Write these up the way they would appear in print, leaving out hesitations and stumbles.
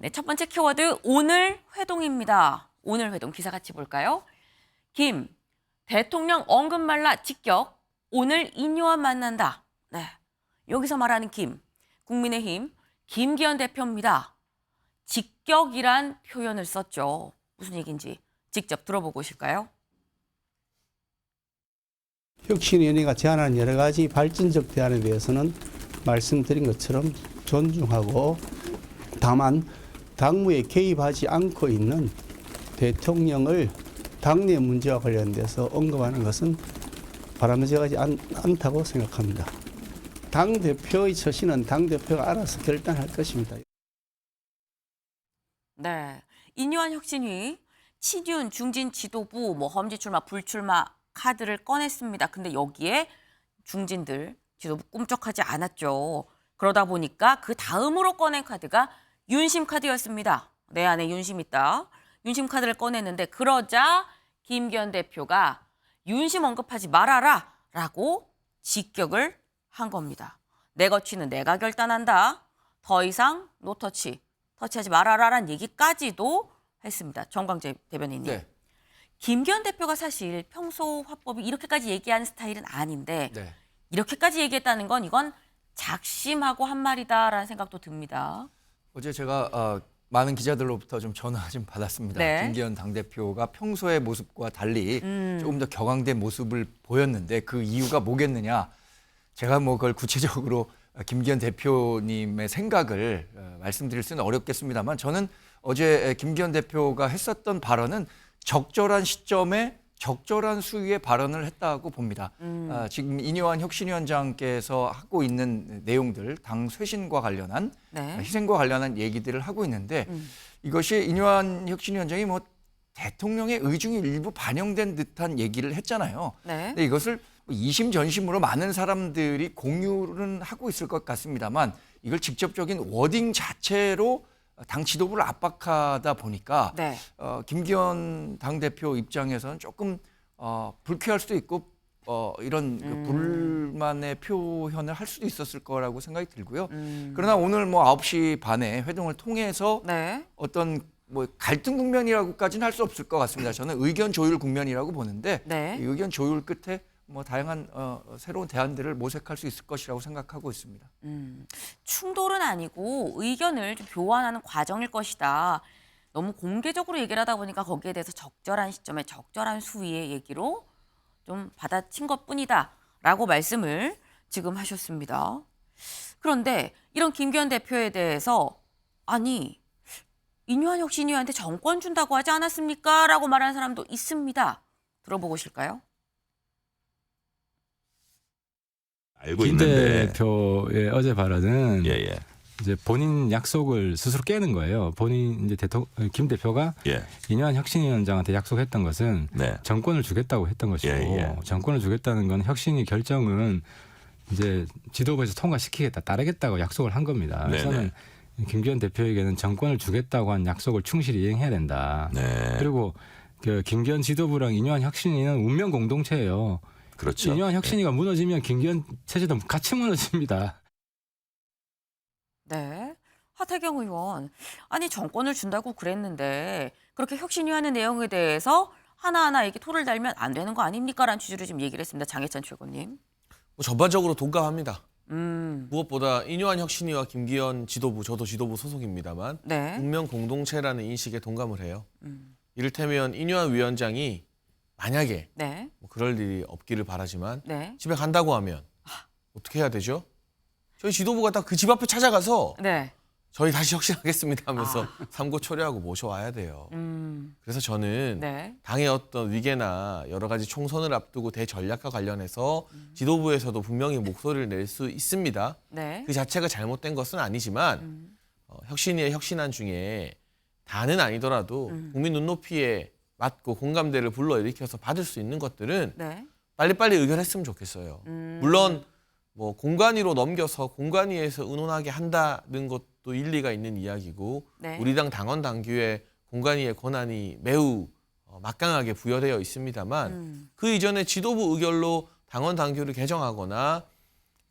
네, 첫 번째 키워드 오늘 회동입니다. 오늘 회동 기사 같이 볼까요? 김 대통령 언급 말라 직격 오늘 인요한 만난다. 네, 여기서 말하는 김 국민의힘 김기현 대표입니다. 직격이란 표현을 썼죠. 무슨 얘기인지 직접 들어보고 오실까요? 혁신위원회가 제안하는 여러 가지 발전적 대안에 대해서는 말씀드린 것처럼 존중하고 다만 당무에 개입하지 않고 있는 대통령을 당내 문제와 관련돼서 언급하는 것은 바람직하지 않다고 생각합니다. 당대표의 처신은 당대표가 알아서 결단할 것입니다. 네, 인요한 혁신위 친윤 중진 지도부 험지 출마 불출마 카드를 꺼냈습니다. 근데 여기에 중진들 지도부 꿈쩍하지 않았죠. 그러다 보니까 그 다음으로 꺼낸 카드가 윤심 카드였습니다. 내 안에 윤심 있다. 윤심 카드를 꺼냈는데 그러자 김기현 대표가 윤심 언급하지 말아라 라고 직격을 한 겁니다. 내 거취는 내가 결단한다. 더 이상 노터치, 터치하지 말아라라는 얘기까지도 했습니다. 정광재 대변인님. 네. 김기현 대표가 사실 평소 화법이 이렇게까지 얘기하는 스타일은 아닌데 네. 이렇게까지 얘기했다는 건 이건 작심하고 한 말이다라는 생각도 듭니다. 어제 제가 많은 기자들로부터 좀 전화 좀 받았습니다. 네. 김기현 당대표가 평소의 모습과 달리 조금 더 격앙된 모습을 보였는데 그 이유가 뭐겠느냐. 제가 뭐 그걸 구체적으로 김기현 대표님의 생각을 말씀드릴 수는 어렵겠습니다만 저는 어제 김기현 대표가 했었던 발언은 적절한 시점에 적절한 수위의 발언을 했다고 봅니다. 지금 인요한 혁신위원장께서 하고 있는 내용들, 당 쇄신과 관련한 네. 희생과 관련한 얘기들을 하고 있는데 이것이 인요한 혁신위원장이 뭐 대통령의 의중이 일부 반영된 듯한 얘기를 했잖아요. 네. 근데 이것을 이심전심으로 많은 사람들이 공유는 하고 있을 것 같습니다만 이걸 직접적인 워딩 자체로 당 지도부를 압박하다 보니까 네. 김기현 당대표 입장에서는 조금 불쾌할 수도 있고 이런 그 불만의 표현을 할 수도 있었을 거라고 생각이 들고요. 그러나 오늘 뭐 9시 반에 회동을 통해서 네. 어떤 뭐 갈등 국면이라고까지는 할 수 없을 것 같습니다. 저는 의견 조율 국면이라고 보는데 네. 이 의견 조율 끝에 뭐 다양한 새로운 대안들을 모색할 수 있을 것이라고 생각하고 있습니다. 충돌은 아니고 의견을 좀 교환하는 과정일 것이다. 너무 공개적으로 얘기를 하다 보니까 거기에 대해서 적절한 시점에 적절한 수위의 얘기로 좀 받아친 것뿐이다 라고 말씀을 지금 하셨습니다. 그런데 이런 김기현 대표에 대해서 아니 인요한 혁신위원한테 정권 준다고 하지 않았습니까? 라고 말하는 사람도 있습니다. 들어보고 오실까요? 알고 김 있는데 대표의 어제 발언은 예. 이제 본인 약속을 스스로 깨는 거예요. 본인 이제 김 대표가 예. 인요한 혁신위원장한테 약속했던 것은 네. 정권을 주겠다고 했던 것이고 예. 정권을 주겠다는 건 혁신위 결정은 이제 지도부에서 통과시키겠다, 따르겠다고 약속을 한 겁니다. 그래서 저는 김기현 대표에게는 정권을 주겠다고 한 약속을 충실히 이행해야 된다. 네. 그리고 그 김기현 지도부랑 인요한 혁신위는 운명 공동체예요. 그렇죠. 인요한 혁신위가 무너지면 김기현 체제도 같이 무너집니다. 네. 하태경 의원, 아니 정권을 준다고 그랬는데 그렇게 혁신위하는 내용에 대해서 하나하나 이렇게 토를 달면 안 되는 거 아닙니까? 라는 취지로 지금 얘기를 했습니다. 장혜찬 최고님. 뭐 전반적으로 동감합니다. 음, 무엇보다 인요한 혁신위와 김기현 지도부, 저도 지도부 소속입니다만 네. 운명 공동체라는 인식에 동감을 해요. 이를테면 인요한 위원장이 만약에 네. 뭐 그럴 일이 없기를 바라지만 네. 집에 간다고 하면 어떻게 해야 되죠? 저희 지도부가 딱 그 집 앞에 찾아가서 네. 저희 다시 혁신하겠습니다 하면서 삼고초려하고 모셔와야 돼요. 그래서 저는 네. 당의 어떤 위계나 여러 가지 총선을 앞두고 대전략과 관련해서 지도부에서도 분명히 목소리를 낼 수 있습니다. 네. 그 자체가 잘못된 것은 아니지만 혁신위의 혁신안 중에 다는 아니더라도 국민 눈높이에 맞고 공감대를 불러일으켜서 받을 수 있는 것들은 네. 빨리빨리 의결했으면 좋겠어요. 물론 뭐 공관위로 넘겨서 공관위에서 의논하게 한다는 것도 일리가 있는 이야기고 네. 우리 당 당원 당규에 공관위의 권한이 매우 막강하게 부여되어 있습니다만 그 이전에 지도부 의결로 당원 당규를 개정하거나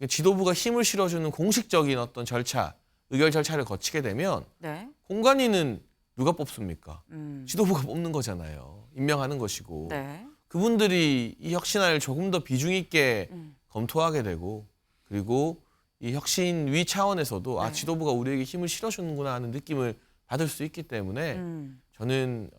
지도부가 힘을 실어주는 공식적인 어떤 절차, 의결 절차를 거치게 되면 네. 공관위는 누가 뽑습니까? 지도부가 뽑는 거잖아요. 임명하는 것이고. 네. 그분들이 이 혁신안을 조금 더 비중 있게 검토하게 되고 그리고 이 혁신위 차원에서도 아 네. 지도부가 우리에게 힘을 실어주는구나 하는 느낌을 받을 수 있기 때문에 저는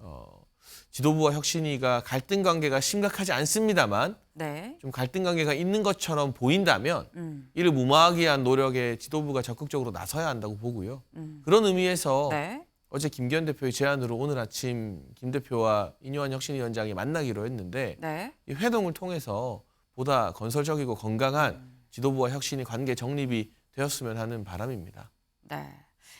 지도부와 혁신위가 갈등 관계가 심각하지 않습니다만 네. 좀 갈등 관계가 있는 것처럼 보인다면 이를 무마하기 위한 노력에 지도부가 적극적으로 나서야 한다고 보고요. 그런 의미에서 네. 어제 김기현 대표의 제안으로 오늘 아침 김 대표와 인요한 혁신위원장이 만나기로 했는데 네. 이 회동을 통해서 보다 건설적이고 건강한 지도부와 혁신이 관계 정립이 되었으면 하는 바람입니다. 네.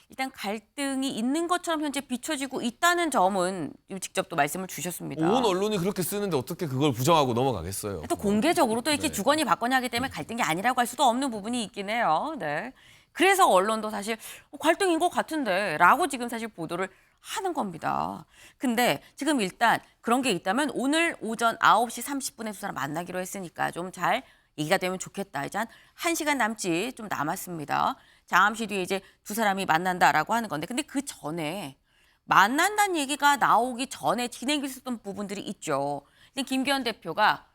일단 갈등이 있는 것처럼 현재 비춰지고 있다는 점은 직접 또 말씀을 주셨습니다. 온 언론이 그렇게 쓰는데 어떻게 그걸 부정하고 넘어가겠어요? 또 공개적으로 또 이렇게 네. 주거니 받거니 하기 때문에 갈등이 아니라고 할 수도 없는 부분이 있긴 해요. 네. 그래서 언론도 사실 갈등인 것 같은데 라고 지금 사실 보도를 하는 겁니다. 근데 지금 일단 그런 게 있다면 오늘 오전 9시 30분에 두 사람 만나기로 했으니까 좀 잘 얘기가 되면 좋겠다. 이제 한 1시간 남짓 좀 남았습니다. 잠시 뒤에 이제 두 사람이 만난다라고 하는 건데 근데 그 전에 만난다는 얘기가 나오기 전에 진행이 있었던 부분들이 있죠. 근데 김기현 대표가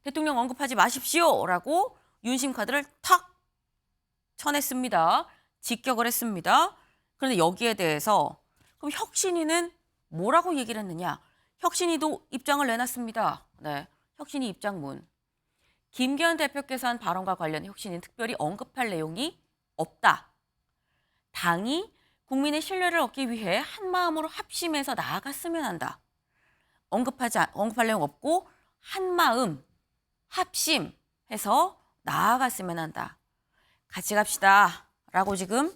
대통령 언급하지 마십시오라고 윤심 카드를 탁 쳐냈습니다. 직격을 했습니다. 그런데 여기에 대해서 그럼 혁신위는 뭐라고 얘기를 했느냐? 혁신위도 입장을 내놨습니다. 네, 혁신위 입장문. 김기현 대표께서 한 발언과 관련 혁신위는 특별히 언급할 내용이 없다. 당이 국민의 신뢰를 얻기 위해 한 마음으로 합심해서 나아갔으면 한다. 언급할 내용 없고 한 마음 합심해서 나아갔으면 한다. 같이 갑시다라고 지금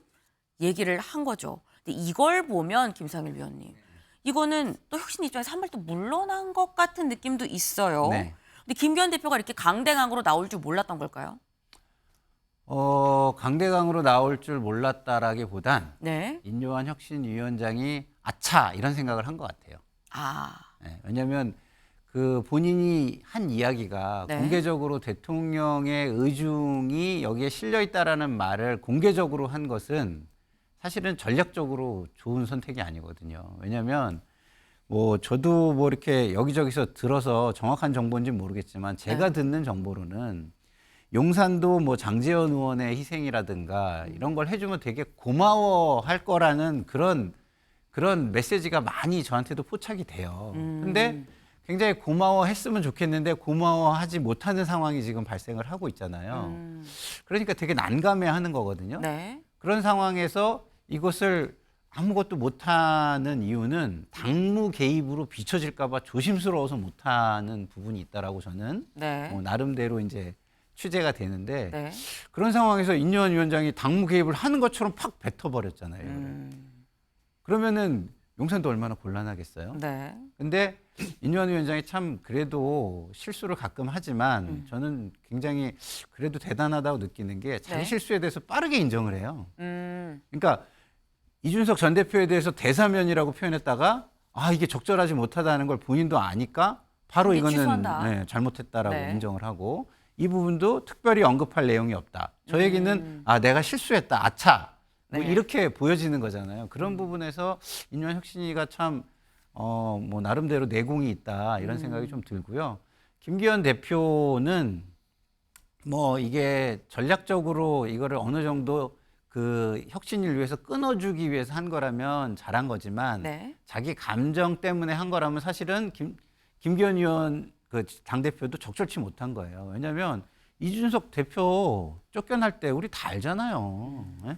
얘기를 한 거죠. 근데 이걸 보면 김상일 위원님, 이거는 또 혁신 입장에서 한 발 또 물러난 것 같은 느낌도 있어요. 네. 근데 김기현 대표가 이렇게 강대강으로 나올 줄 몰랐던 걸까요? 강대강으로 나올 줄 몰랐다라기보단 네. 인요한 혁신위원장이 아차 이런 생각을 한 것 같아요. 아, 네, 왜냐하면 그 본인이 한 이야기가 네. 공개적으로 대통령의 의중이 여기에 실려 있다라는 말을 공개적으로 한 것은 사실은 전략적으로 좋은 선택이 아니거든요. 왜냐하면 뭐 저도 뭐 이렇게 여기저기서 들어서 정확한 정보인지는 모르겠지만 제가 네. 듣는 정보로는 용산도 뭐 장제원 의원의 희생이라든가 이런 걸 해주면 되게 고마워할 거라는 그런 메시지가 많이 저한테도 포착이 돼요. 근데 굉장히 고마워했으면 좋겠는데 고마워하지 못하는 상황이 지금 발생을 하고 있잖아요. 그러니까 되게 난감해하는 거거든요. 네. 그런 상황에서 이것을 아무것도 못하는 이유는 당무 개입으로 비춰질까 봐 조심스러워서 못하는 부분이 있다라고 저는 네. 나름대로 이제 취재가 되는데 네. 그런 상황에서 인요한 위원장이 당무 개입을 하는 것처럼 팍 뱉어버렸잖아요. 이거를. 그러면은 용산도 얼마나 곤란하겠어요. 네. 근데 인요한 위원장이 참 그래도 실수를 가끔 하지만 저는 굉장히 그래도 대단하다고 느끼는 게 자기 네. 실수에 대해서 빠르게 인정을 해요. 음. 그러니까 이준석 전 대표에 대해서 대사면이라고 표현했다가 아 이게 적절하지 못하다는 걸 본인도 아니까 바로 근데 이거는 취소한다. 잘못했다라고 네. 인정을 하고 이 부분도 특별히 언급할 내용이 없다. 저 얘기는 아 내가 실수했다. 아차. 뭐 네. 이렇게 보여지는 거잖아요. 그런 부분에서 인요한 혁신위가 참 뭐 나름대로 내공이 있다 이런 생각이 좀 들고요. 김기현 대표는 뭐 이게 전략적으로 이거를 어느 정도 그 혁신을 위해서 끊어주기 위해서 한 거라면 잘한 거지만 네. 자기 감정 때문에 한 거라면 사실은 김기현 의원 그 당대표도 적절치 못한 거예요. 왜냐하면 이준석 대표 쫓겨날 때 우리 다 알잖아요. 예?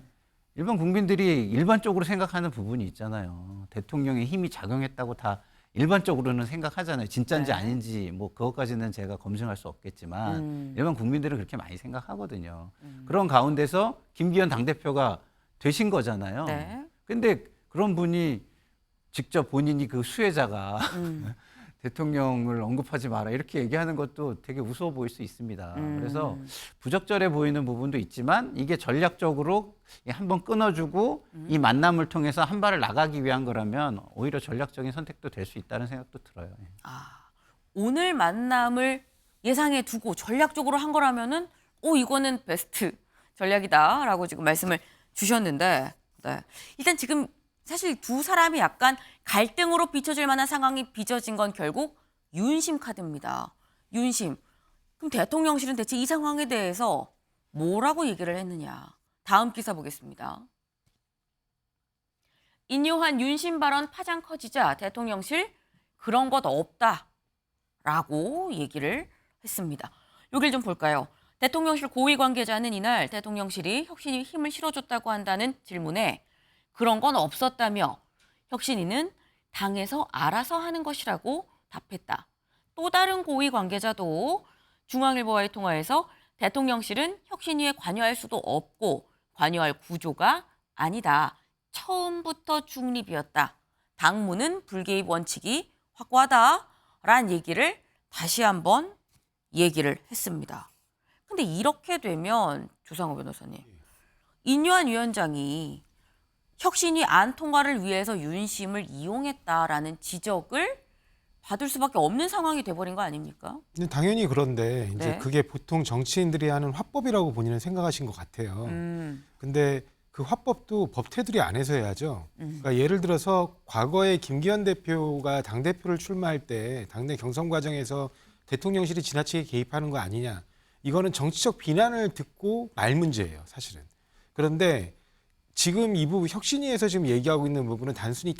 일반 국민들이 일반적으로 생각하는 부분이 있잖아요. 대통령의 힘이 작용했다고 다 일반적으로는 생각하잖아요. 진짜인지 네. 아닌지 뭐 그것까지는 제가 검증할 수 없겠지만 일반 국민들은 그렇게 많이 생각하거든요. 그런 가운데서 김기현 당대표가 되신 거잖아요. 네. 근데 그런 분이 직접 본인이 그 수혜자가 대통령을 언급하지 마라 이렇게 얘기하는 것도 되게 우스워 보일 수 있습니다. 그래서 부적절해 보이는 부분도 있지만 이게 전략적으로 한번 끊어주고 이 만남을 통해서 한 발을 나가기 위한 거라면 오히려 전략적인 선택도 될 수 있다는 생각도 들어요. 아, 오늘 만남을 예상해 두고 전략적으로 한 거라면은 이거는 베스트 전략이다라고 지금 말씀을 주셨는데 네. 일단 지금 사실 두 사람이 약간 갈등으로 비춰질 만한 상황이 빚어진 건 결국 윤심 카드입니다. 윤심. 그럼 대통령실은 대체 이 상황에 대해서 뭐라고 얘기를 했느냐. 다음 기사 보겠습니다. 인요한 윤심 발언 파장 커지자 대통령실 그런 것 없다라고 얘기를 했습니다. 여길 좀 볼까요? 대통령실 고위 관계자는 이날 대통령실이 혁신이 힘을 실어줬다고 한다는 질문에 그런 건 없었다며 혁신이는 당에서 알아서 하는 것이라고 답했다. 또 다른 고위 관계자도 중앙일보와의 통화에서 대통령실은 혁신위에 관여할 수도 없고 관여할 구조가 아니다. 처음부터 중립이었다. 당무는 불개입 원칙이 확고하다라는 얘기를 다시 한번 얘기를 했습니다. 근데 이렇게 되면 조상호 변호사님, 인요한 위원장이 혁신이 안 통과를 위해서 윤심을 이용했다라는 지적을 받을 수밖에 없는 상황이 돼버린 거 아닙니까? 당연히 그런데 이제 네. 그게 보통 정치인들이 하는 화법이라고 본인은 생각하신 것 같아요. 근데 그 화법도 법 테두리 안에서 해야죠. 그러니까 예를 들어서 과거에 김기현 대표가 당대표를 출마할 때 당내 경선 과정에서 대통령실이 지나치게 개입하는 거 아니냐. 이거는 정치적 비난을 듣고 말 문제예요, 사실은. 그런데 지금 이 부분 혁신위에서 지금 얘기하고 있는 부분은 단순히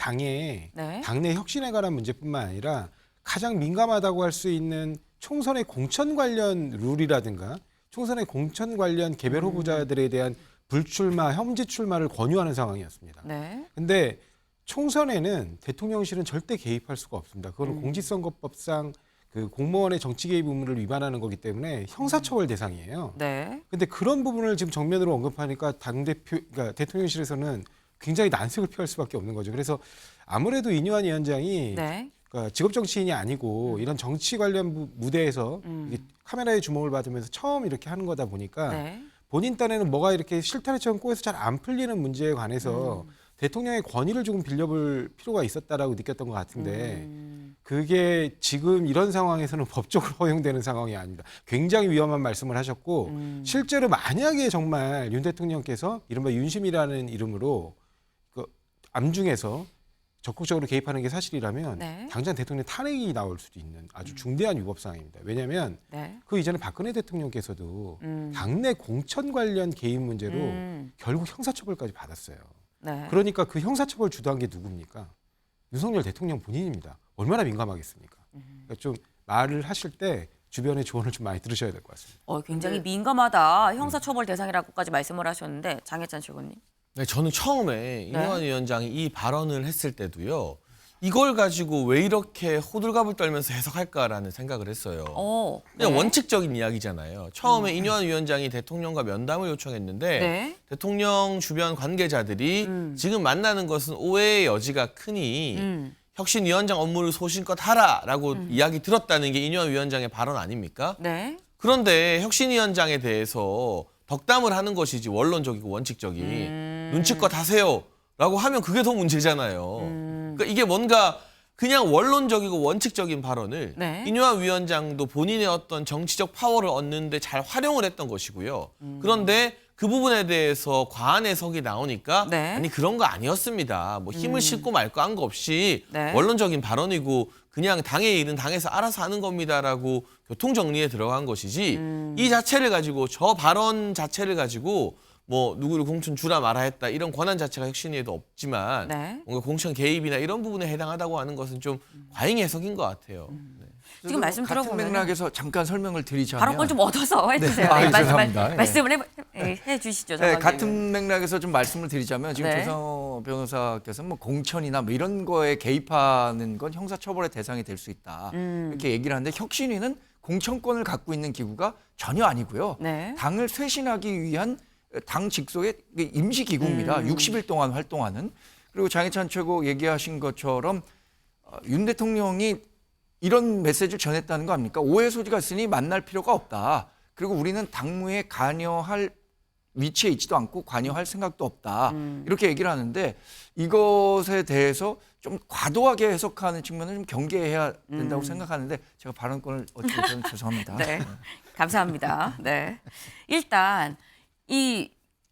네. 당내 혁신에 관한 문제뿐만 아니라 가장 민감하다고 할 수 있는 총선의 공천 관련 룰이라든가 총선의 공천 관련 개별 후보자들에 대한 불출마, 험지 출마를 권유하는 상황이었습니다. 네. 근데 총선에는 대통령실은 절대 개입할 수가 없습니다. 그거는 공직선거법상 그 공무원의 정치 개입 의무를 위반하는 거기 때문에 형사처벌 대상이에요. 네. 근데 그런 부분을 지금 정면으로 언급하니까 당대표, 그러니까 대통령실에서는 굉장히 난색을 표할 수밖에 없는 거죠. 그래서 아무래도 인요한 위원장이 네. 그러니까 직업 정치인이 아니고 이런 정치 관련 무대에서 이게 카메라의 주목을 받으면서 처음 이렇게 하는 거다 보니까 네. 본인 딴에는 뭐가 이렇게 실타래처럼 꼬여서 잘 안 풀리는 문제에 관해서 대통령의 권위를 조금 빌려볼 필요가 있었다라고 느꼈던 것 같은데 그게 지금 이런 상황에서는 법적으로 허용되는 상황이 아닙니다. 굉장히 위험한 말씀을 하셨고 실제로 만약에 정말 윤 대통령께서 이른바 윤심이라는 이름으로 그 암중에서 적극적으로 개입하는 게 사실이라면 네. 당장 대통령 탄핵이 나올 수도 있는 아주 중대한 위법 사항입니다. 왜냐하면 네. 그 이전에 박근혜 대통령께서도 당내 공천 관련 개입 문제로 결국 형사처벌까지 받았어요. 네. 그러니까 그 형사처벌 주도한 게 누굽니까? 윤석열 대통령 본인입니다. 얼마나 민감하겠습니까? 그러니까 좀 말을 하실 때 주변의 조언을 좀 많이 들으셔야 될 것 같습니다. 굉장히 민감하다. 형사처벌 대상이라고까지 말씀을 하셨는데 장혜찬 최고님. 네, 저는 처음에 인요한 위원장이 이 발언을 했을 때도요. 이걸 가지고 왜 이렇게 호들갑을 떨면서 해석할까라는 생각을 했어요. 그냥 네. 원칙적인 이야기잖아요. 처음에 인요한 위원장이 대통령과 면담을 요청했는데 네. 대통령 주변 관계자들이 지금 만나는 것은 오해의 여지가 크니 혁신위원장 업무를 소신껏 하라라고 이야기 들었다는 게 인요한 위원장의 발언 아닙니까? 네. 그런데 혁신위원장에 대해서 덕담을 하는 것이지 원론적이고 원칙적인 눈치껏 하세요라고 하면 그게 더 문제잖아요. 그러니까 이게 뭔가 그냥 원론적이고 원칙적인 발언을 네. 인요한 위원장도 본인의 어떤 정치적 파워를 얻는데 잘 활용을 했던 것이고요. 그런데 그 부분에 대해서 과한 해석이 나오니까 네. 아니 그런 거 아니었습니다. 뭐 힘을 싣고 말 거 한 거 없이 네. 원론적인 발언이고 그냥 당의 일은 당에서 알아서 하는 겁니다라고 교통 정리에 들어간 것이지 이 자체를 가지고 저 발언 자체를 가지고 뭐 누구를 공천 주라 마라 했다 이런 권한 자체가 혁신위에도 없지만 네. 뭔가 공천 개입이나 이런 부분에 해당하다고 하는 것은 좀 과잉 해석인 것 같아요. 네. 지금 말씀 같은 들어보면 맥락에서 잠깐 설명을 드리자면 발언권 좀 얻어서 해주세요. 네. 네, 죄송합니다. 말씀을 해주시죠. 네, 정확하게. 같은 맥락에서 좀 말씀을 드리자면 지금 네. 조상호 변호사께서 뭐 공천이나 뭐 이런 거에 개입하는 건 형사처벌의 대상이 될 수 있다 이렇게 얘기를 하는데 혁신위는 공천권을 갖고 있는 기구가 전혀 아니고요. 네. 당을 쇄신하기 위한 당 직속의 임시 기구입니다. 60일 동안 활동하는. 그리고 장혜찬 최고 얘기하신 것처럼 윤 대통령이 이런 메시지를 전했다는 거 아닙니까? 오해 소지가 있으니 만날 필요가 없다. 그리고 우리는 당무에 관여할 위치에 있지도 않고 관여할 생각도 없다. 이렇게 얘기를 하는데 이것에 대해서 좀 과도하게 해석하는 측면을 좀 경계해야 된다고 생각하는데 제가 발언권을 어찌됐든 죄송합니다. 네. 감사합니다. 네. 일단 이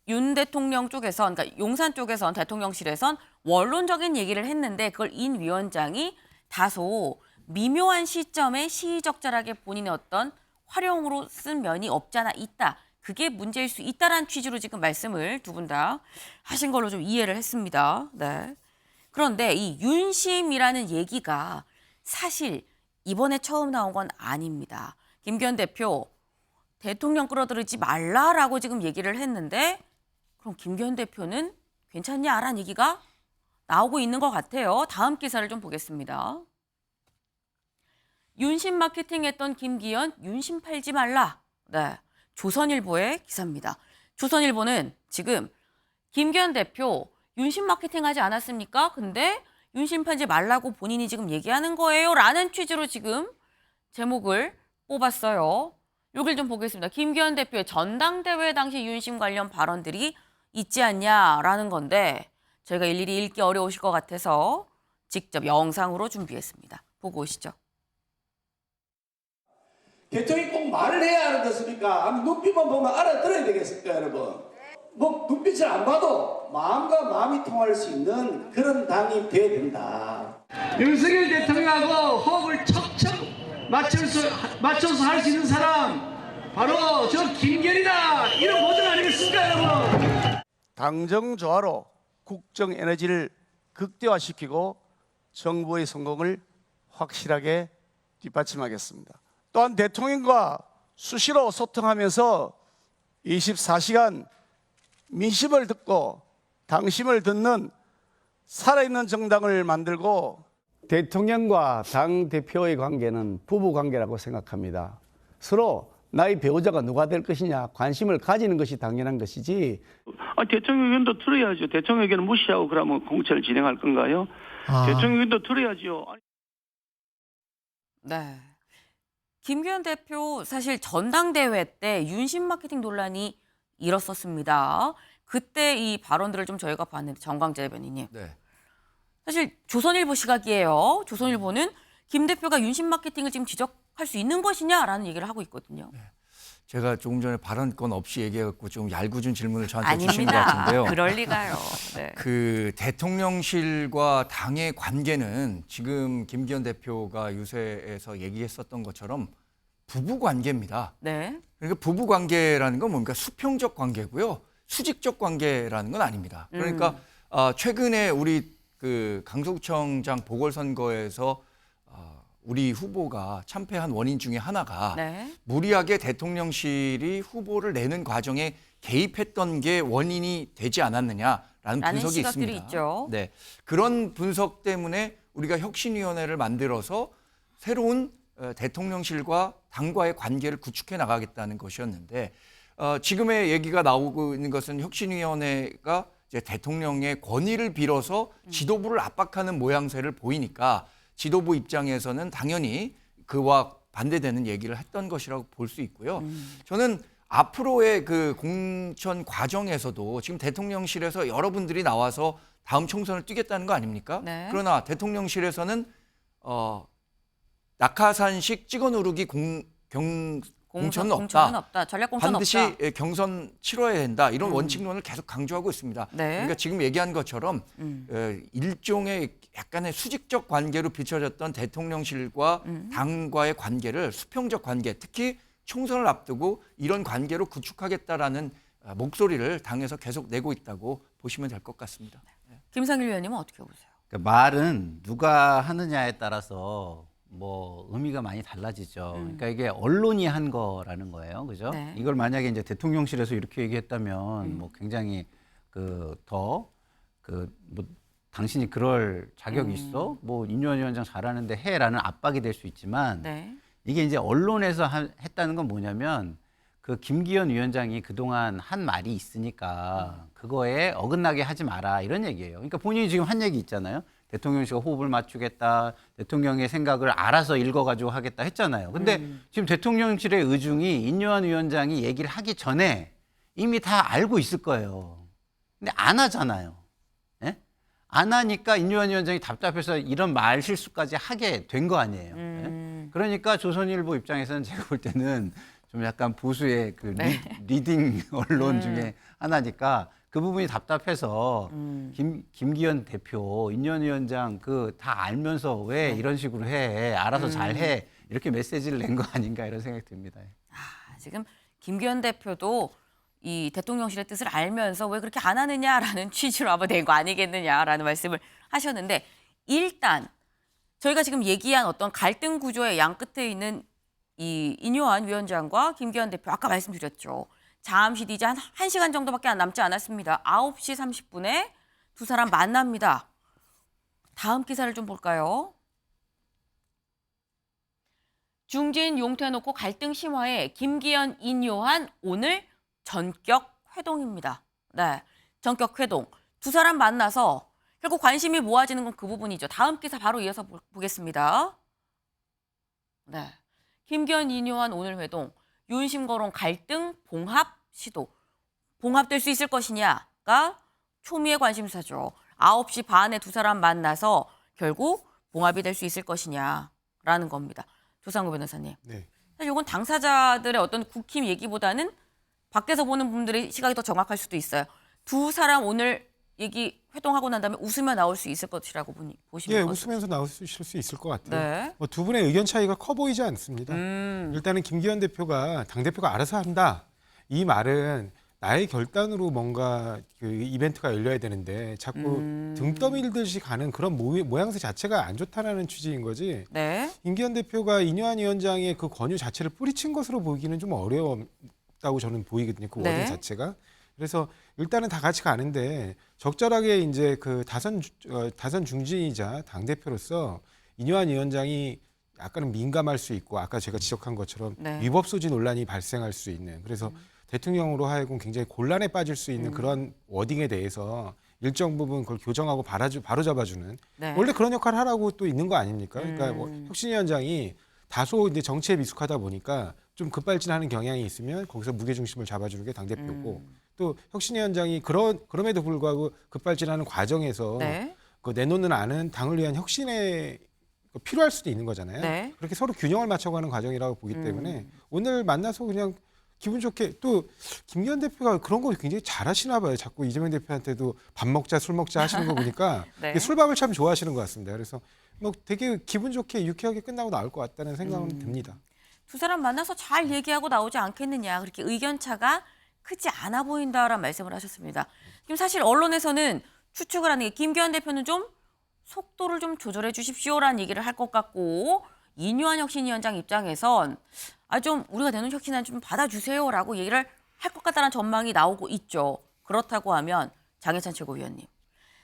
윤 대통령 쪽에선, 그러니까 용산 쪽에선 대통령실에선 원론적인 얘기를 했는데 그걸 인 위원장이 다소 미묘한 시점에 시의적절하게 본인의 어떤 활용으로 쓴 면이 없지 않아 있다. 그게 문제일 수 있다라는 취지로 지금 말씀을 두 분 다 하신 걸로 좀 이해를 했습니다. 네. 그런데 이 윤심이라는 얘기가 사실 이번에 처음 나온 건 아닙니다. 김기현 대표 대통령 끌어들이지 말라라고 지금 얘기를 했는데 그럼 김기현 대표는 괜찮냐라는 얘기가 나오고 있는 것 같아요. 다음 기사를 좀 보겠습니다. 윤심 마케팅 했던 김기현 윤심 팔지 말라. 네, 조선일보의 기사입니다. 조선일보는 지금 김기현 대표 윤심 마케팅 하지 않았습니까? 근데 윤심 팔지 말라고 본인이 지금 얘기하는 거예요. 라는 취지로 지금 제목을 뽑았어요. 여길 좀 보겠습니다. 김기현 대표의 전당대회 당시 윤심 관련 발언들이 있지 않냐라는 건데 저희가 일일이 읽기 어려우실 것 같아서 직접 영상으로 준비했습니다. 보고 오시죠. 대통령이 꼭 말을 해야 하는 것입니까? 아니 눈빛만 보면 알아들어야 되겠습니까, 여러분? 뭐 눈빛을 안 봐도 마음과 마음이 통할 수 있는 그런 당이 돼야 된다. 윤석열 대통령하고 호흡을 척척 맞춰서 할 수 있는 사람 바로 저 김기현이다. 이런 모델 아니겠습니까, 여러분? 당정조화로 국정에너지를 극대화시키고 정부의 성공을 확실하게 뒷받침하겠습니다. 또한 대통령과 수시로 소통하면서 24시간 민심을 듣고 당심을 듣는 살아있는 정당을 만들고 대통령과 당대표의 관계는 부부관계라고 생각합니다. 서로 나의 배우자가 누가 될 것이냐 관심을 가지는 것이 당연한 것이지 대통령 의견도 들어야죠. 대통령 의견을 무시하고 그러면 공천을 진행할 건가요? 대통령 의견도 들어야죠. 네. 김기현 대표 사실 전당대회 때 윤심 마케팅 논란이 일었었습니다. 그때 이 발언들을 좀 저희가 봤는데 정광재 대변인님. 네. 사실 조선일보 시각이에요. 조선일보는 김 대표가 윤심 마케팅을 지금 지적할 수 있는 것이냐라는 얘기를 하고 있거든요. 제가 조금 전에 발언권 없이 얘기해갖고 좀 얄궂은 질문을 저한테 주신 것 아닙니다. 같은데요. 그럴 리가요. 네. 그 대통령실과 당의 관계는 지금 김기현 대표가 유세에서 얘기했었던 것처럼 부부 관계입니다. 네. 그러니까 부부 관계라는 건 뭡니까? 수평적 관계고요. 수직적 관계라는 건 아닙니다. 그러니까 최근에 우리 그 강서구청장 보궐선거에서 우리 후보가 참패한 원인 중에 하나가 네. 무리하게 대통령실이 후보를 내는 과정에 개입했던 게 원인이 되지 않았느냐라는 분석이 시각들이 있습니다. 있죠. 네, 그런 분석 때문에 우리가 혁신위원회를 만들어서 새로운 대통령실과 당과의 관계를 구축해 나가겠다는 것이었는데 지금의 얘기가 나오고 있는 것은 혁신위원회가 이제 대통령의 권위를 빌어서 지도부를 압박하는 모양새를 보이니까 지도부 입장에서는 당연히 그와 반대되는 얘기를 했던 것이라고 볼 수 있고요. 저는 앞으로의 그 공천 과정에서도 지금 대통령실에서 여러분들이 나와서 다음 총선을 뛰겠다는 거 아닙니까? 네. 그러나 대통령실에서는 낙하산식 찍어 누르기 공천은 없다. 전략 공천은 반드시 없다. 경선 치러야 된다. 이런 원칙론을 계속 강조하고 있습니다. 네. 그러니까 지금 얘기한 것처럼 일종의 약간의 수직적 관계로 비춰졌던 대통령실과 당과의 관계를 수평적 관계, 특히 총선을 앞두고 이런 관계로 구축하겠다라는 목소리를 당에서 계속 내고 있다고 보시면 될 것 같습니다. 김상일 위원님은 어떻게 보세요? 그러니까 말은 누가 하느냐에 따라서 뭐 의미가 많이 달라지죠. 그러니까 이게 언론이 한 거라는 거예요, 그죠? 네. 이걸 만약에 이제 대통령실에서 이렇게 얘기했다면 뭐 굉장히 뭐 당신이 그럴 자격이 있어? 뭐 인유한 위원장 잘하는데 해라는 압박이 될 수 있지만 네. 이게 이제 언론에서 했다는 건 뭐냐면 그 김기현 위원장이 그동안 한 말이 있으니까 그거에 어긋나게 하지 마라 이런 얘기예요. 그러니까 본인이 지금 한 얘기 있잖아요. 대통령실과 호흡을 맞추겠다. 대통령의 생각을 알아서 읽어가지고 하겠다 했잖아요. 근데 지금 대통령실의 의중이 인요한 위원장이 얘기를 하기 전에 이미 다 알고 있을 거예요. 근데 안 하잖아요. 예? 안 하니까 인요한 위원장이 답답해서 이런 말 실수까지 하게 된 거 아니에요. 예? 그러니까 조선일보 입장에서는 제가 볼 때는 좀 약간 보수의 그 리딩 언론 중에 하나니까 그 부분이 답답해서 김기현 대표, 인현 위원장 그 다 알면서 왜 이런 식으로 해? 알아서 잘해. 이렇게 메시지를 낸 거 아닌가 이런 생각이 듭니다. 지금 김기현 대표도 이 대통령실의 뜻을 알면서 왜 그렇게 안 하느냐라는 취지로 아마 된 거 아니겠느냐라는 말씀을 하셨는데 일단 저희가 지금 얘기한 어떤 갈등 구조의 양 끝에 있는 이 인요한 위원장과 김기현 대표 아까 말씀드렸죠. 잠시 뒤 이제 한 1시간 정도밖에 남지 않았습니다. 9시 30분에 두 사람 만납니다. 다음 기사를 좀 볼까요? 중진 용퇴놓고 갈등 심화에 김기현, 인요한 오늘 전격 회동입니다. 네, 전격 회동. 두 사람 만나서 결국 관심이 모아지는 건 그 부분이죠. 다음 기사 바로 이어서 보겠습니다. 네, 김기현, 인요한 오늘 회동. 윤심 거론 갈등 봉합 시도. 봉합될 수 있을 것이냐가 초미의 관심사죠. 9시 반에 두 사람 만나서 결국 봉합이 될 수 있을 것이냐라는 겁니다. 조상구 변호사님. 네. 사실 이건 당사자들의 어떤 국힘 얘기보다는 밖에서 보는 분들의 시각이 더 정확할 수도 있어요. 두 사람 오늘 얘기 회동하고 난 다음에 웃으며 나올 수 있을 것이라고 보시면 예, 웃으면서 나오실 수 있을 것 같아요. 네. 뭐 두 분의 의견 차이가 커 보이지 않습니다. 일단은 김기현 대표가 당대표가 알아서 한다. 이 말은 나의 결단으로 뭔가 그 이벤트가 열려야 되는데 자꾸 등 떠밀듯이 가는 그런 모양새 자체가 안 좋다라는 취지인 거지. 네. 김기현 대표가 인요한 위원장의 그 권유 자체를 뿌리친 것으로 보이기는 좀 어려웠다고 저는 보이거든요. 그 네. 워딩 자체가. 그래서 일단은 다 같이 가는데 적절하게 이제 그 다선 중진이자 당 대표로서 인요한 위원장이 약간은 민감할 수 있고 아까 제가 지적한 것처럼 네. 위법 소지 논란이 발생할 수 있는 그래서 대통령으로 하여금 굉장히 곤란에 빠질 수 있는 그런 워딩에 대해서 일정 부분 그걸 교정하고 바로잡아주는 네. 원래 그런 역할을 하라고 또 있는 거 아닙니까? 그러니까 뭐 혁신위원장이 다소 이제 정치에 미숙하다 보니까 좀 급발진하는 경향이 있으면 거기서 무게중심을 잡아주는 게 당대표고 또 혁신위원장이 그럼에도 불구하고 급발진하는 과정에서 네. 그 내놓는 안은 당을 위한 혁신에 필요할 수도 있는 거잖아요. 네. 그렇게 서로 균형을 맞춰가는 과정이라고 보기 때문에 오늘 만나서 그냥 기분 좋게 또 김기현 대표가 그런 거 굉장히 잘하시나 봐요. 자꾸 이재명 대표한테도 밥 먹자 술 먹자 하시는 거 보니까 네. 술밥을 참 좋아하시는 것 같습니다. 그래서 뭐 되게 기분 좋게 유쾌하게 끝나고 나올 것 같다는 생각은 듭니다. 두 사람 만나서 잘 얘기하고 나오지 않겠느냐. 그렇게 의견 차가 크지 않아 보인다라는 말씀을 하셨습니다. 지금 사실 언론에서는 추측을 하는 게 김기현 대표는 좀 속도를 좀 조절해 주십시오라는 얘기를 할 것 같고 인요한 혁신위원장 입장에선 좀 우리가 내놓은 혁신안 좀 받아주세요라고 얘기를 할 것 같다는 전망이 나오고 있죠. 그렇다고 하면 장해찬 최고위원님.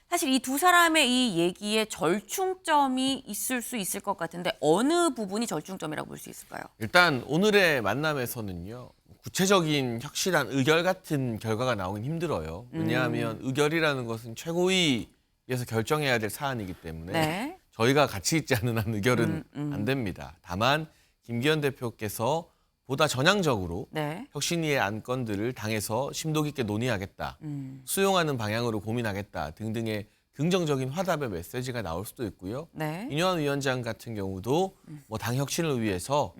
사실 이 두 사람의 이 얘기에 절충점이 있을 수 있을 것 같은데 어느 부분이 절충점이라고 볼 수 있을까요? 일단 오늘의 만남에서는요. 구체적인 혁신안 의결 같은 결과가 나오긴 힘들어요. 왜냐하면 의결이라는 것은 최고위에서 결정해야 될 사안이기 때문에 네. 저희가 같이 있지 않는 한 의결은 안 됩니다. 다만 김기현 대표께서 보다 전향적으로 네. 혁신위의 안건들을 당에서 심도 깊게 논의하겠다, 수용하는 방향으로 고민하겠다 등등의 긍정적인 화답의 메시지가 나올 수도 있고요. 네. 인요한 위원장 같은 경우도 뭐 당 혁신을 위해서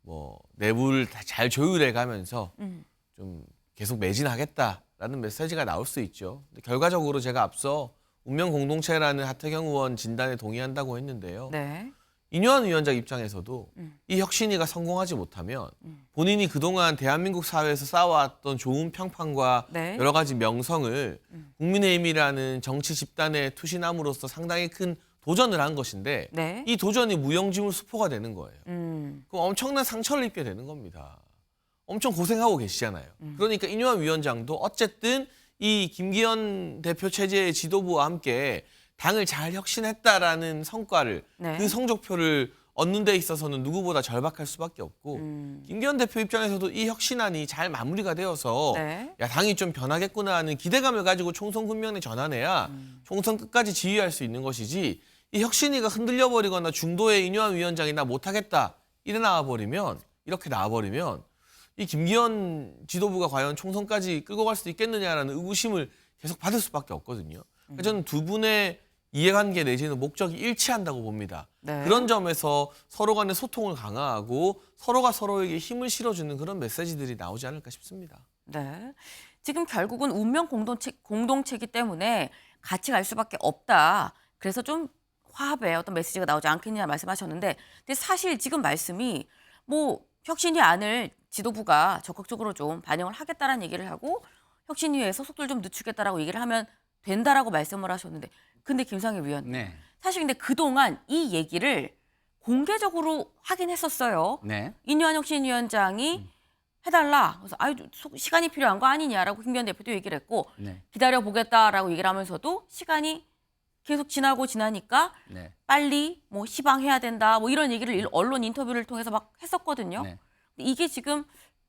뭐 내부를 잘 조율해 가면서 좀 계속 매진하겠다라는 메시지가 나올 수 있죠. 근데 결과적으로 제가 앞서 운명 공동체라는 하태경 의원 진단에 동의한다고 했는데요. 네. 인요한 위원장 입장에서도 이 혁신위가 성공하지 못하면 본인이 그동안 대한민국 사회에서 쌓아왔던 좋은 평판과 네. 여러 가지 명성을 국민의힘이라는 정치 집단에 투신함으로써 상당히 큰 도전을 한 것인데 네. 이 도전이 무용지물 수포가 되는 거예요. 그럼 엄청난 상처를 입게 되는 겁니다. 엄청 고생하고 계시잖아요. 그러니까 인요한 위원장도 어쨌든 이 김기현 대표 체제의 지도부와 함께 당을 잘 혁신했다라는 성과를 네. 그 성적표를 얻는 데 있어서는 누구보다 절박할 수밖에 없고 김기현 대표 입장에서도 이 혁신안이 잘 마무리가 되어서 네. 야 당이 좀 변하겠구나 하는 기대감을 가지고 총선 국면에 전환해야 총선 끝까지 지휘할 수 있는 것이지 이 혁신위가 흔들려버리거나 중도의 인요한 위원장이 나 못하겠다 이래 나와버리면 이렇게 나와버리면 이 김기현 지도부가 과연 총선까지 끌고 갈 수 있겠느냐라는 의구심을 계속 받을 수밖에 없거든요. 그러니까 저는 두 분의 이해관계 내지는 목적이 일치한다고 봅니다. 네. 그런 점에서 서로 간의 소통을 강화하고 서로가 서로에게 힘을 실어주는 그런 메시지들이 나오지 않을까 싶습니다. 네. 지금 결국은 운명 공동체이기 때문에 같이 갈 수밖에 없다. 그래서 좀 화합의 어떤 메시지가 나오지 않겠냐 말씀하셨는데, 근데 사실 지금 말씀이 뭐 혁신위 안을 지도부가 적극적으로 좀 반영을 하겠다라는 얘기를 하고 혁신위에서 속도를 좀 늦추겠다라고 얘기를 하면 된다라고 말씀을 하셨는데, 근데 김상일 위원, 네. 사실 근데 그동안 이 얘기를 공개적으로 하긴 했었어요. 네. 인요한 혁신위원장이 해달라. 그래서 아유 시간이 필요한 거 아니냐라고 김기현 대표도 얘기를 했고 네. 기다려 보겠다라고 얘기를 하면서도 시간이 계속 지나니까 네. 빨리 뭐 시방해야 된다 뭐 이런 얘기를 언론 인터뷰를 통해서 막 했었거든요. 네. 근데 이게 지금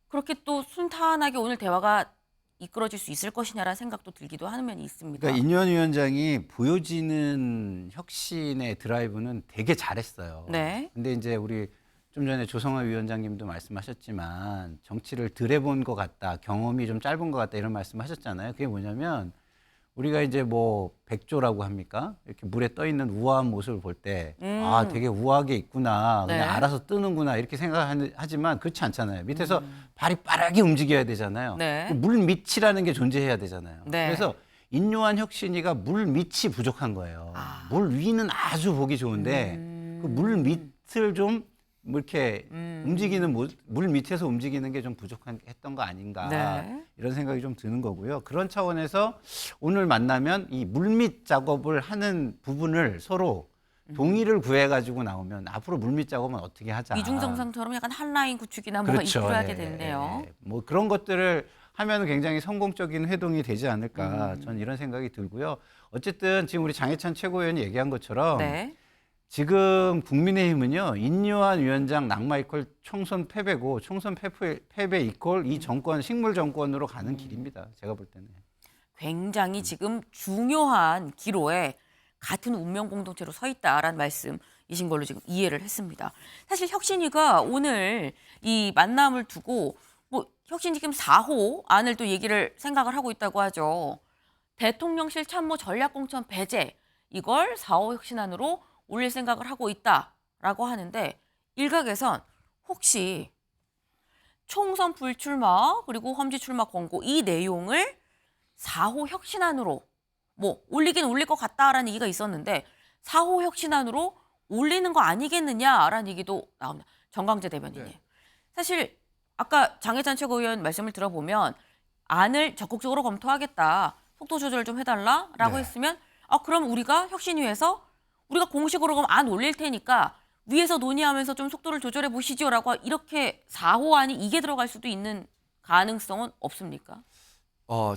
그렇게 또 순탄하게 오늘 대화가 이끌어질 수 있을 것이냐라는 생각도 들기도 하는 면이 있습니다. 그러니까 인요한 위원장이 보여지는 혁신의 드라이브는 되게 잘했어요. 네. 근데 이제 우리 좀 전에 조성아 위원장님도 말씀하셨지만 정치를 덜 해본 것 같다, 경험이 좀 짧은 것 같다 이런 말씀하셨잖아요. 그게 뭐냐면 우리가 이제 뭐 백조라고 합니까? 이렇게 물에 떠 있는 우아한 모습을 볼 때 아, 되게 우아하게 있구나, 그냥 네. 알아서 뜨는구나 이렇게 생각하지만 그렇지 않잖아요. 밑에서 발이 빠르게 움직여야 되잖아요. 네. 물 밑이라는 게 존재해야 되잖아요. 네. 그래서 인요한 혁신이가 물 밑이 부족한 거예요. 물 위는 아주 보기 좋은데 그 물 밑을 좀 뭐 이렇게 움직이는 물 밑에서 움직이는 게 좀 부족했던 거 아닌가, 네. 이런 생각이 좀 드는 거고요. 그런 차원에서 오늘 만나면 이 물밑 작업을 하는 부분을 서로 동의를 구해가지고 나오면 앞으로 물밑 작업은 어떻게 하자. 이중정상처럼 약간 한 라인 구축이나 뭐 그렇죠. 이끌어야게 예, 되는데요. 예. 뭐 그런 것들을 하면 굉장히 성공적인 회동이 되지 않을까, 저는 이런 생각이 들고요. 어쨌든 지금 우리 장해찬 최고위원이 얘기한 것처럼 네. 지금 국민의힘은요, 인요한 위원장 낙마 이퀄 총선 패배고, 총선 패배 이퀄 이 정권 식물 정권으로 가는 길입니다. 제가 볼 때는. 굉장히 지금 중요한 기로에 같은 운명 공동체로 서 있다라는 말씀이신 걸로 지금 이해를 했습니다. 사실 혁신위가 오늘 이 만남을 두고 뭐 혁신위 지금 4호 안을 또 얘기를 생각을 하고 있다고 하죠. 대통령실 참모 전략공천 배제, 이걸 4호 혁신안으로 올릴 생각을 하고 있다라고 하는데, 일각에선 혹시 총선 불출마 그리고 험지 출마 권고 이 내용을 4호 혁신안으로 뭐 올리긴 올릴 것 같다라는 얘기가 있었는데 4호 혁신안으로 올리는 거 아니겠느냐라는 얘기도 나옵니다. 정광재 대변인님. 네. 사실 아까 장해찬 최고위원 말씀을 들어보면 안을 적극적으로 검토하겠다, 속도 조절 좀 해달라라고 네. 했으면 그럼 우리가 혁신위에서 우리가 공식으로 그럼 안 올릴 테니까 위에서 논의하면서 좀 속도를 조절해 보시죠라고 이렇게 4호 안이 이게 들어갈 수도 있는 가능성은 없습니까?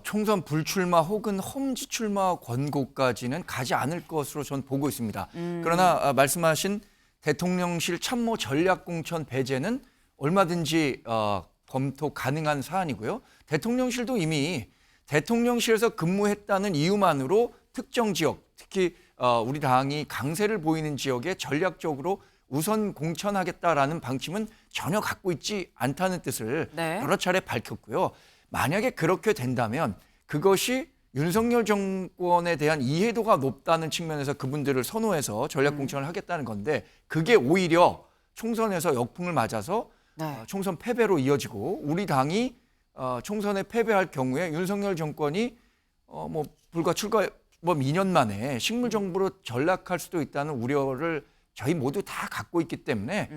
총선 불출마 혹은 험지 출마 권고까지는 가지 않을 것으로 전 보고 있습니다. 그러나 말씀하신 대통령실 참모 전략공천 배제는 얼마든지 검토 가능한 사안이고요. 대통령실도 이미 대통령실에서 근무했다는 이유만으로 특정 지역, 특히 우리 당이 강세를 보이는 지역에 전략적으로 우선 공천하겠다라는 방침은 전혀 갖고 있지 않다는 뜻을 네. 여러 차례 밝혔고요. 만약에 그렇게 된다면 그것이 윤석열 정권에 대한 이해도가 높다는 측면에서 그분들을 선호해서 전략 공천을 하겠다는 건데, 그게 오히려 총선에서 역풍을 맞아서 네. 총선 패배로 이어지고 우리 당이 총선에 패배할 경우에 윤석열 정권이 뭐 불과 출가 2년 만에 식물 정부로 전락할 수도 있다는 우려를 저희 모두 다 갖고 있기 때문에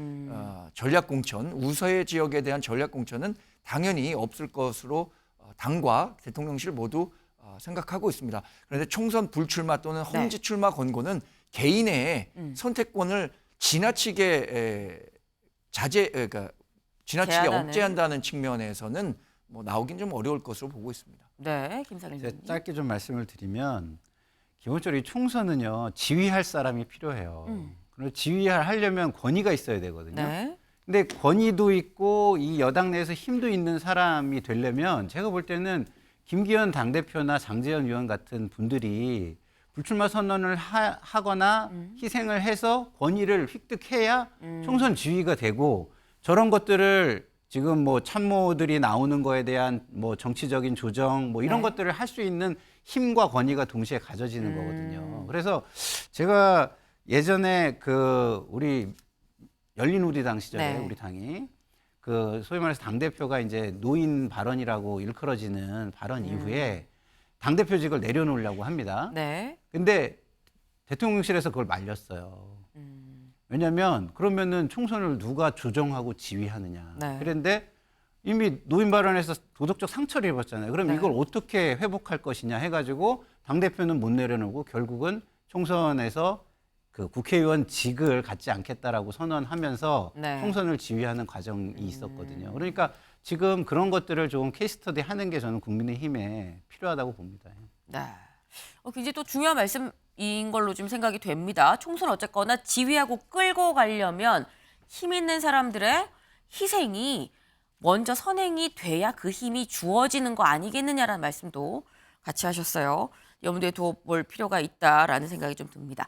전략 공천, 우세 지역에 대한 전략 공천은 당연히 없을 것으로 당과 대통령실 모두 생각하고 있습니다. 그런데 총선 불출마 또는 험지 출마 권고는 개인의 선택권을 지나치게 그러니까 지나치게 제한하는. 억제한다는 측면에서는 뭐 나오긴 좀 어려울 것으로 보고 있습니다. 네, 김상일 제가 의원님. 짧게 좀 말씀을 드리면, 기본적으로 이 총선은요, 지휘할 사람이 필요해요. 그리고 지휘하려면 권위가 있어야 되거든요. 네. 근데 권위도 있고 이 여당 내에서 힘도 있는 사람이 되려면 제가 볼 때는 김기현 당대표나 장제원 의원 같은 분들이 불출마 선언을 하거나 희생을 해서 권위를 획득해야 총선 지휘가 되고, 저런 것들을 지금 뭐 참모들이 나오는 거에 대한 뭐 정치적인 조정 뭐 이런 네. 것들을 할 수 있는 힘과 권위가 동시에 가져지는 거거든요. 그래서 제가 예전에 그 우리 열린우리당 시절에 네. 우리 당이 그 소위 말해서 당대표가 이제 노인 발언이라고 일컬어지는 발언 이후에 당대표직을 내려놓으려고 합니다. 네. 근데 대통령실에서 그걸 말렸어요. 왜냐하면 그러면은 총선을 누가 조정하고 지휘하느냐. 네. 그런데 이미 노인 발언에서 도덕적 상처를 입었잖아요. 그럼 네. 이걸 어떻게 회복할 것이냐 해가지고 당대표는 못 내려놓고 결국은 총선에서 그 국회의원직을 갖지 않겠다라고 선언하면서 네. 총선을 지휘하는 과정이 있었거든요. 그러니까 지금 그런 것들을 좀 케이스 스터디 하는 게 저는 국민의힘에 필요하다고 봅니다. 네. 굉장히 또 중요한 말씀인 걸로 좀 생각이 됩니다. 총선 어쨌거나 지휘하고 끌고 가려면 힘 있는 사람들의 희생이 먼저 선행이 돼야 그 힘이 주어지는 거 아니겠느냐라는 말씀도 같이 하셨어요. 염두에 둬볼 필요가 있다라는 생각이 좀 듭니다.